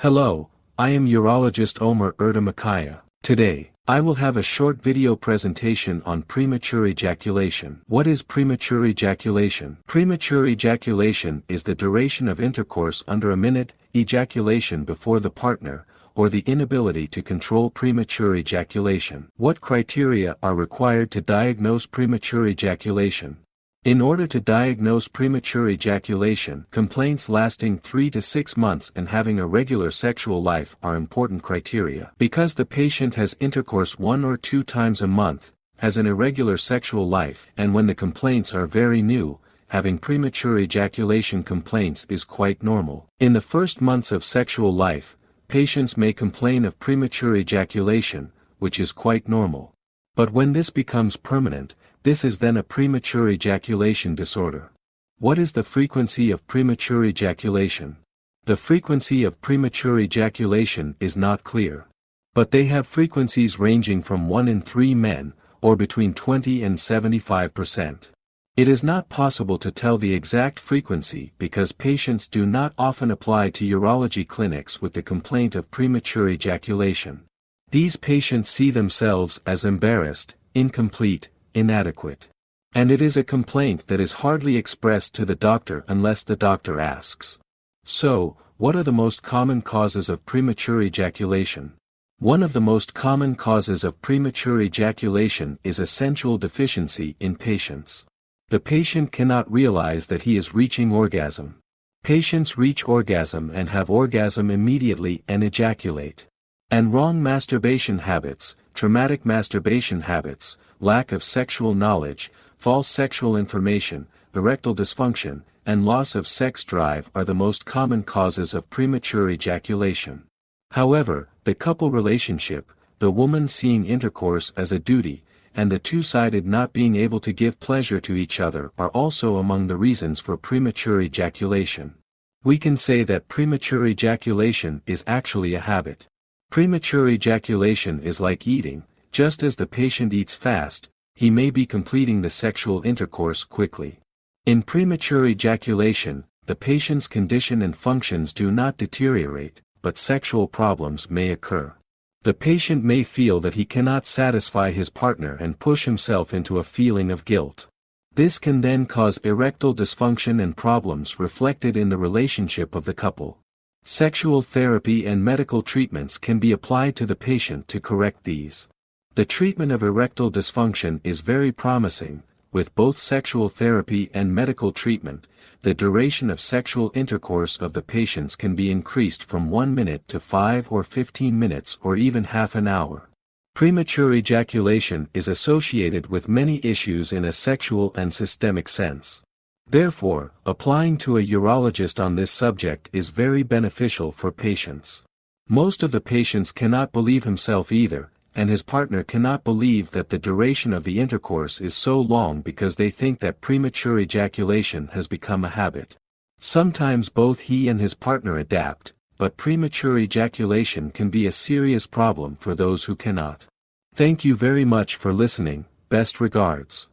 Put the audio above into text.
Hello, I am Urologist Ömür Erdem Akkaya. Today, I will have a short video presentation on premature ejaculation. What is premature ejaculation? Premature ejaculation is the duration of intercourse under a minute, ejaculation before the partner, or the inability to control premature ejaculation. What criteria are required to diagnose premature ejaculation? In order to diagnose premature ejaculation, complaints lasting 3 to 6 months and having a regular sexual life are important criteria. Because the patient has intercourse 1 or 2 times a month, has an irregular sexual life, and when the complaints are very new, having premature ejaculation complaints is quite normal. In the first months of sexual life, patients may complain of premature ejaculation, which is quite normal. But when this becomes permanent, this is then a premature ejaculation disorder. What is the frequency of premature ejaculation? The frequency of premature ejaculation is not clear. But they have frequencies ranging from 1 in 3 men, or between 20 and 75%. It is not possible to tell the exact frequency because patients do not often apply to urology clinics with the complaint of premature ejaculation. These patients see themselves as embarrassed, incomplete, inadequate. And it is a complaint that is hardly expressed to the doctor unless the doctor asks. So, what are the most common causes of premature ejaculation? One of the most common causes of premature ejaculation is a sensual deficiency in patients. The patient cannot realize that he is reaching orgasm. Patients reach orgasm and have orgasm immediately and ejaculate. And wrong masturbation habits, traumatic masturbation habits, lack of sexual knowledge, false sexual information, erectile dysfunction, and loss of sex drive are the most common causes of premature ejaculation. However, the couple relationship, the woman seeing intercourse as a duty, and the two-sided not being able to give pleasure to each other are also among the reasons for premature ejaculation. We can say that premature ejaculation is actually a habit. Premature ejaculation is like eating. Just as the patient eats fast, he may be completing the sexual intercourse quickly. In premature ejaculation, the patient's condition and functions do not deteriorate, but sexual problems may occur. The patient may feel that he cannot satisfy his partner and push himself into a feeling of guilt. This can then cause erectile dysfunction and problems reflected in the relationship of the couple. Sexual therapy and medical treatments can be applied to the patient to correct these. The treatment of erectile dysfunction is very promising. With both sexual therapy and medical treatment, the duration of sexual intercourse of the patients can be increased from 1 minute to 5 or 15 minutes or even half an hour. Premature ejaculation is associated with many issues in a sexual and systemic sense. Therefore, applying to a urologist on this subject is very beneficial for patients. Most of the patients cannot believe himself either, and his partner cannot believe that the duration of the intercourse is so long because they think that premature ejaculation has become a habit. Sometimes both he and his partner adapt, but premature ejaculation can be a serious problem for those who cannot. Thank you very much for listening. Best regards.